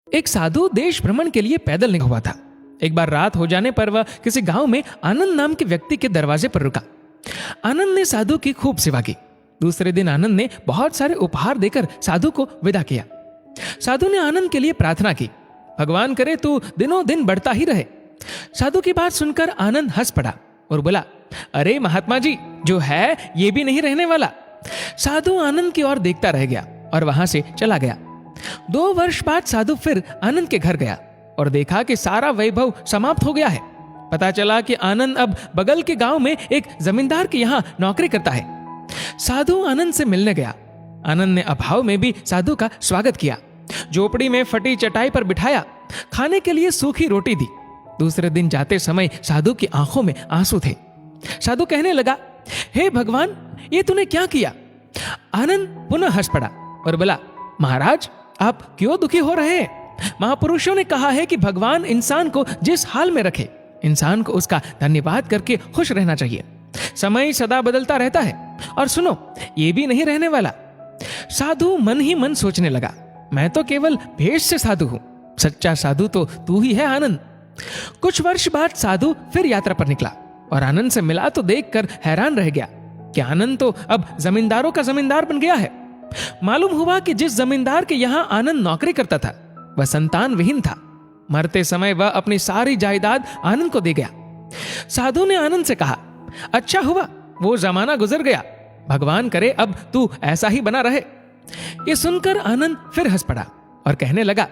एक साधु देश भ्रमण के लिए पैदल निकला हुआ था। एक बार रात हो जाने पर वह किसी गांव में आनंद नाम के व्यक्ति के दरवाजे पर रुका। आनंद ने साधु की खूब सेवा की। दूसरे दिन आनंद ने बहुत सारे उपहार देकर साधु को विदा किया। साधु ने आनंद के लिए प्रार्थना की, भगवान करे तू दिनों दिन बढ़ता ही रहे। साधु की बात सुनकर आनंद हंस पड़ा और बोला, अरे महात्मा जी, जो है ये भी नहीं रहने वाला। साधु आनंद की ओर देखता रह गया और वहां से चला गया। 2 वर्ष बाद साधु फिर आनंद के घर गया और देखा कि सारा वैभव समाप्त हो गया है। पता चला कि आनंद अब बगल के गांव में एक जमींदार के यहाँ नौकरी करता है। साधु आनंद से मिलने गया। आनंद ने अभाव में भी साधु का स्वागत किया, झोपड़ी में फटी चटाई पर बिठाया, खाने के लिए सूखी रोटी दी। दूसरे दिन जाते समय साधु की आंखों में आंसू थे। साधु कहने लगा, हे भगवान, ये तूने क्या किया? आनंद पुनः हंस पड़ा और बोला, महाराज, आप क्यों दुखी हो रहे हैं? महापुरुषों ने कहा है कि भगवान इंसान को जिस हाल में रखे, इंसान को उसका धन्यवाद करके खुश रहना चाहिए। समय सदा बदलता रहता है और सुनो, ये भी नहीं रहने वाला। साधु मन ही मन सोचने लगा, मैं तो केवल भेष से साधु हूं, सच्चा साधु तो तू ही है आनंद। कुछ वर्ष बाद साधु फिर यात्रा पर निकला और आनंद से मिला तो देखकर हैरान रह गया कि आनंद तो अब जमींदारों का जमींदार बन गया है। मालूम हुआ कि जिस जमींदार के यहां आनंद नौकरी करता था वह संतान विहीन था। मरते समय वह अपनी सारी जायदाद आनंद को दे गया। साधु ने आनंद से कहा, अच्छा हुआ वो जमाना गुजर गया, भगवान करे अब तू ऐसा ही बना रहे। ये सुनकर आनंद फिर हंस पड़ा और कहने लगा,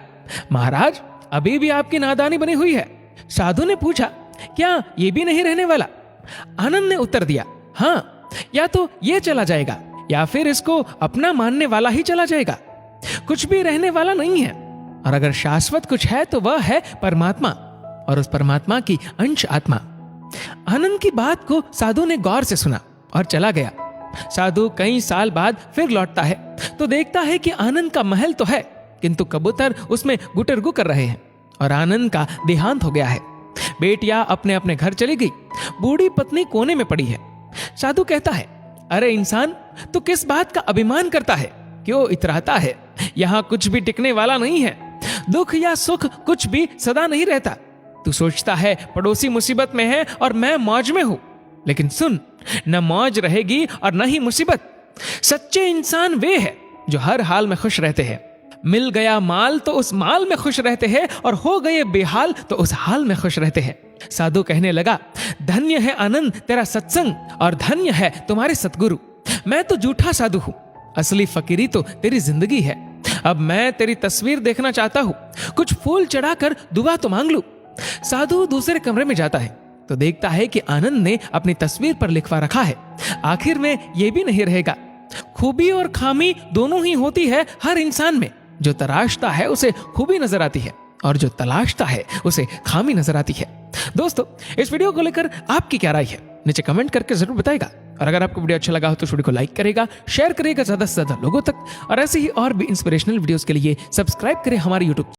महाराज, अभी भी आपकी नादानी बनी हुई है। साधु ने पूछा, क्या ये भी नहीं रहने वाला? आनंद ने उत्तर दिया, हाँ, या तो ये चला जाएगा या फिर इसको अपना मानने वाला ही चला जाएगा। कुछ भी रहने वाला नहीं है, और अगर शाश्वत कुछ है तो वह है परमात्मा, और उस परमात्मा की अंश आत्मा। आनंद की बात को साधु ने गौर से सुना और चला गया। साधु कई साल बाद फिर लौटता है तो देखता है कि आनंद का महल तो है, किंतु कबूतर उसमें गुटरगु कर रहे हैं और आनंद का देहांत हो गया है। बेटियां अपने अपने घर चली गई, बूढ़ी पत्नी कोने में पड़ी है। साधु कहता है, अरे इंसान, तू किस बात का अभिमान करता है? क्यों इतराता है? यहाँ कुछ भी टिकने वाला नहीं है। दुख या सुख कुछ भी सदा नहीं रहता। तू सोचता है पड़ोसी मुसीबत में है और मैं मौज में हूं, लेकिन सुन, न मौज रहेगी और न ही मुसीबत। सच्चे इंसान वे हैं जो हर हाल में खुश रहते हैं। मिल गया माल तो उस माल में खुश रहते हैं, और हो गए बेहाल तो उस हाल में खुश रहते हैं। साधु कहने लगा, धन्य है आनंद तेरा सत्संग, और धन्य है तुम्हारे सतगुरु। मैं तो झूठा साधु हूं, असली फकीरी तो तेरी जिंदगी है। अब मैं तेरी तस्वीर देखना चाहता हूं, कुछ फूल चढ़ाकर दुआ तो मांग लूं। साधु दूसरे कमरे में जाता है तो देखता है कि आनंद ने अपनी तस्वीर पर लिखवा रखा है, आखिर में यह भी नहीं रहेगा। खूबी और खामी दोनों ही होती है हर इंसान में। जो तराशता है उसे खूबी नजर आती है, और जो तलाशता है उसे खामी नजर आती है। दोस्तों, इस वीडियो को लेकर आपकी क्या राय है, नीचे कमेंट करके जरूर बताएगा। और अगर आपको वीडियो अच्छा लगा हो तो वीडियो को लाइक करेगा, शेयर करेगा ज्यादा से ज्यादा लोगों तक, और ऐसे ही और भी इंस्पिरेशनल वीडियोस के लिए सब्सक्राइब करें हमारे यूट्यूब